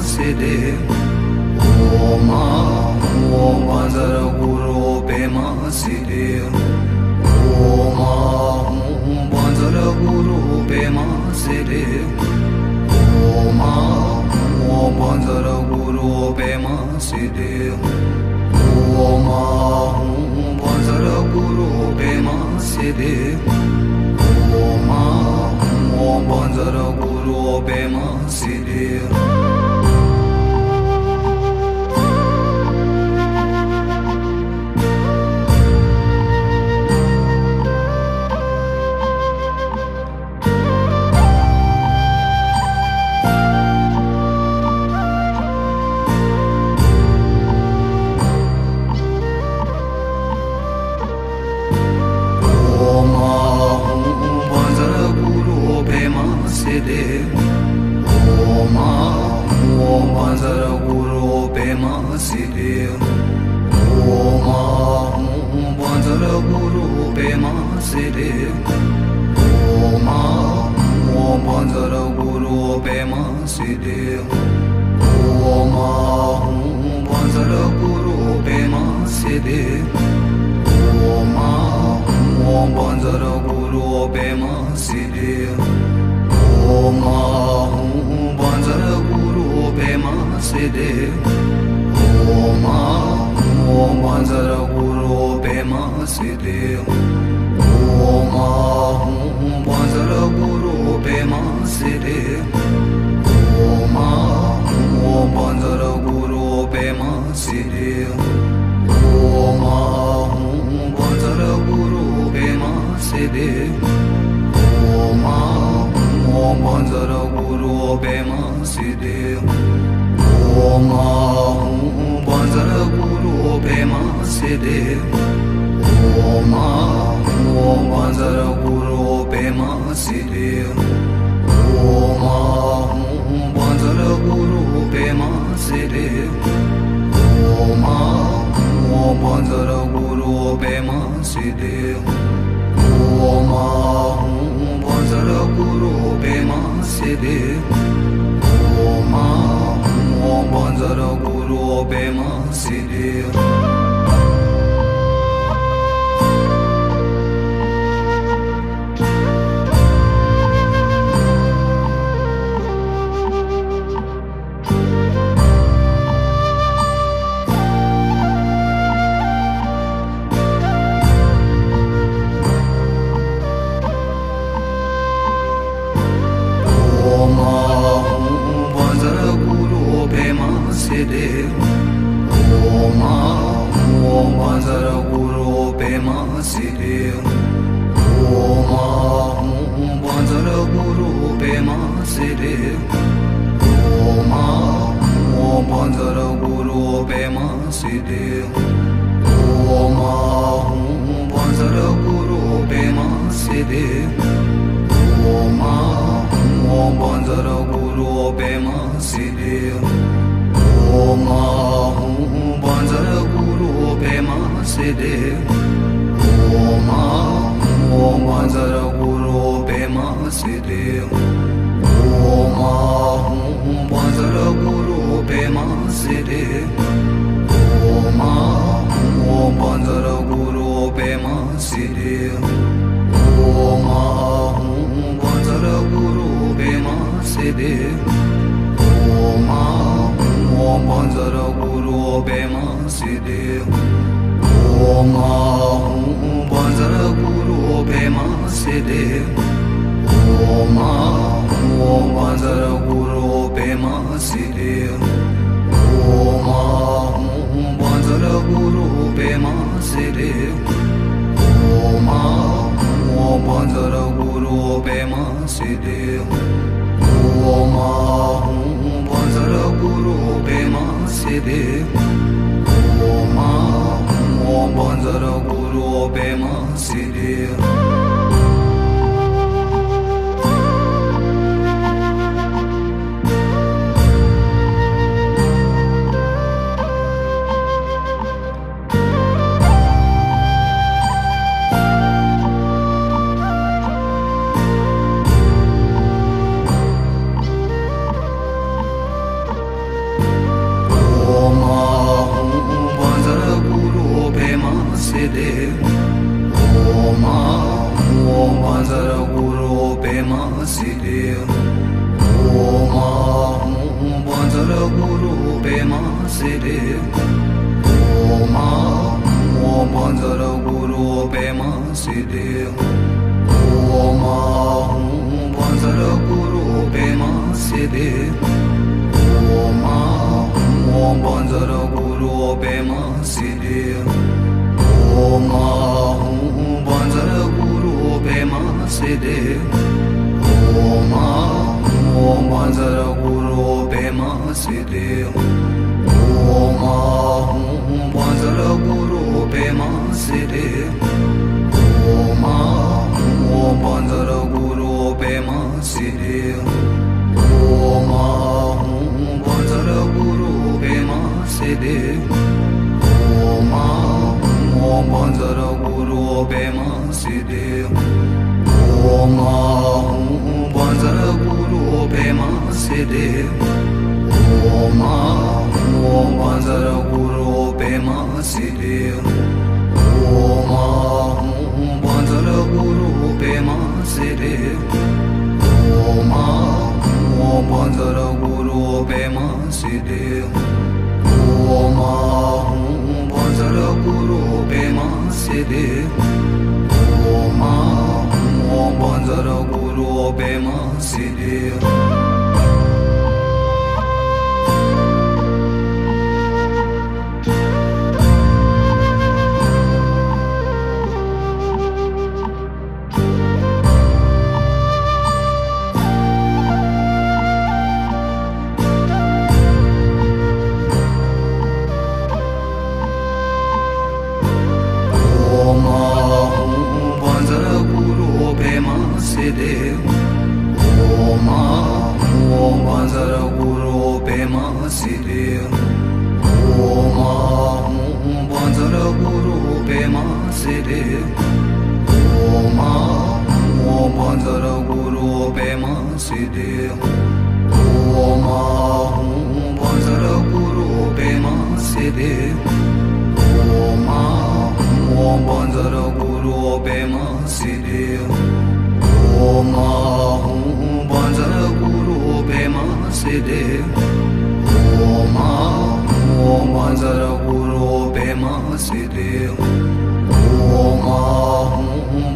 Siddhi Om Om Panjara Guru Pema Siddhi Om Om Panjara Guru Pema Siddhi Om Om Panjara Guru Pema Siddhi Om Om Panjara Guru Pema Siddhi Om Om Panjara Guru Pema Siddhi Siddhi Om Om Panjara Guru Pema Siddhi Om Om Panjara Guru Pema Siddhi Om Om Panjara Guru Pema Siddhi Om Om Panjara Guru Pema Siddhi Om Om Panjara Guru Pema Siddhi Om Panjara Guru Pema Siddhi Om Om Panjara Guru Pema Siddhi Om Panjara Guru Pema Siddhi Om Panjara Guru Pema Siddhi Om Panjara Guru Pema Siddhi Om Om Panjara Guru Pema Siddhi Om Panjara Guru Pema Siddhi Om Om Panjara Guru Pema Siddhi Om Panjara Guru Pema Siddhi Om Panjara Guru Pema Siddhi Om Panjara Guru Pema Siddhi Om Panjara Guru Pema Siddhi Siddhi Om Om Panjara Guru Pema Siddhi Om Om Panjara Guru Pema Siddhi Om Om Panjara Guru Pema Siddhi Om Om Panjara Guru Pema Siddhi Om Om Panjara Guru Pema Siddhi Om Panjara Guru Pema Siddhi Om Om Panjara Guru Pema Siddhi Om Panjara Guru Pema Siddhi Om Om Panjara Guru Pema Siddhi Om Panjara Guru Pema Siddhi Om Om Panjara Guru Pema Siddhi Om Panjara Guru Pema Siddhi Om Panjara Guru Pema Siddhi Om Panjara Guru Pema Siddhi Om Panjara Guru Pema Siddhi Om Panjara Guru Pema Siddhi Om Panjara Guru Pema Siddhi Siddhi Om Panchara Guru Pema Siddhi Om Panchara Guru Pema Siddhi Om Panchara Guru Pema Siddhi Om Panchara Guru Pema Siddhi Om Panchara Guru Pema Siddhi Om Panchara Guru Pema Siddhi Om Panchara Guru Pema Siddhi Om Panchara Guru Pema Siddhi Om Panchara Guru Pema Siddhi Om Panchara Guru Pema Siddhi Om Panchara Guru Pema Siddhi Om Panchara Guru Pema Siddhi Om Panchara Guru Pema Siddhi Om Panchara Guru Pema Siddhi Om Panchara Guru Pema Siddhi Om Panchara Guru Pema Siddhi Om Panchara Guru Pema Siddhi Siddhi Om Panchara Guru Pema Siddhi Om Panchara Guru Pema Siddhi Om Panchara Guru Pema Siddhi Om Panchara Guru Pema Siddhi Om Panchara Guru Pema Siddhi Om Panchara Guru Pema Siddhi Om Panchara Guru Pema Siddhi Om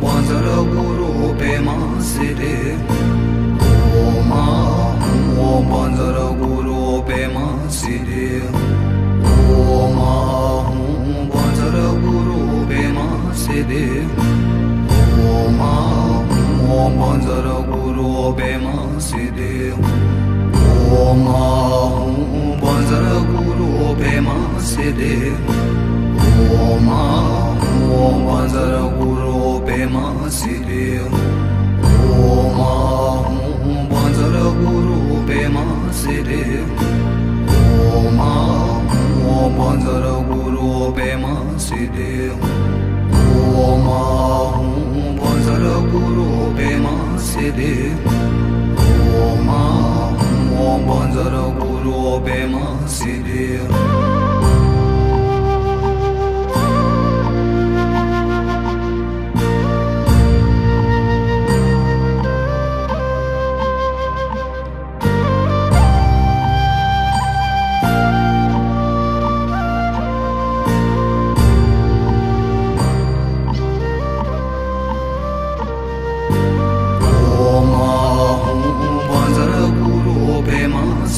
Panchara Guru Pema Siddhi Om Panchara Guru Pema Siddhi Om Panchara Guru Pema Siddhi Om Panchara Guru Pema Siddhi Om Panchara Guru Pema Siddhi Om Panchara Guru Pema Siddhi Om Panchara Guru Pema Siddhi Om Panchara Guru Pema Siddhi Om Panchara Guru Pema Siddhi Om Panchara Guru Pema Siddhi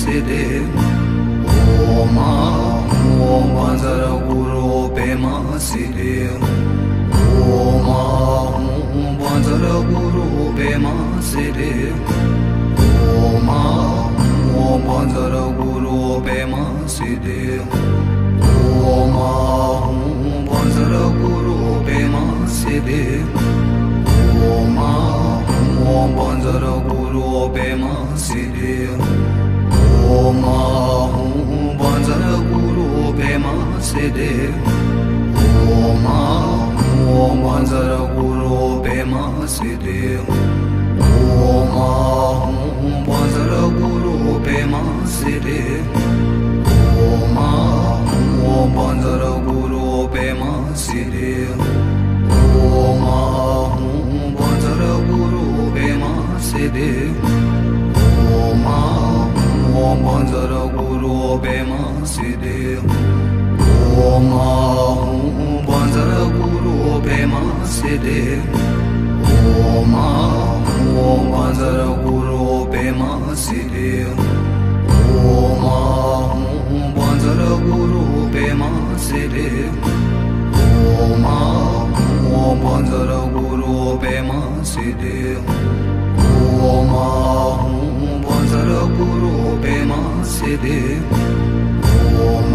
Siddhi Om Panchara Guru Pema Siddhi Om Panchara Guru Pema Siddhi Om Panchara Guru Pema Siddhi Om Panchara Guru Pema Siddhi Om Panchara Guru Pema Siddhi Om Panchara Guru Pema Siddhi Om Panchara Guru Pema Siddhi Om Panchara Guru Pema Siddhi Om Panchara Guru Pema Siddhi Siddhi Om Om Panjara Guru Pema Siddhi Om Panjara Guru Pema Siddhi Om Om Panjara Guru Pema Siddhi Om Panjara Guru Pema Siddhi Om Om Panjara Guru Pema Siddhi Om Panjara Guru Pema Siddhi Om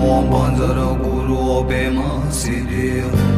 Om Panjara Guru Pema Siddhi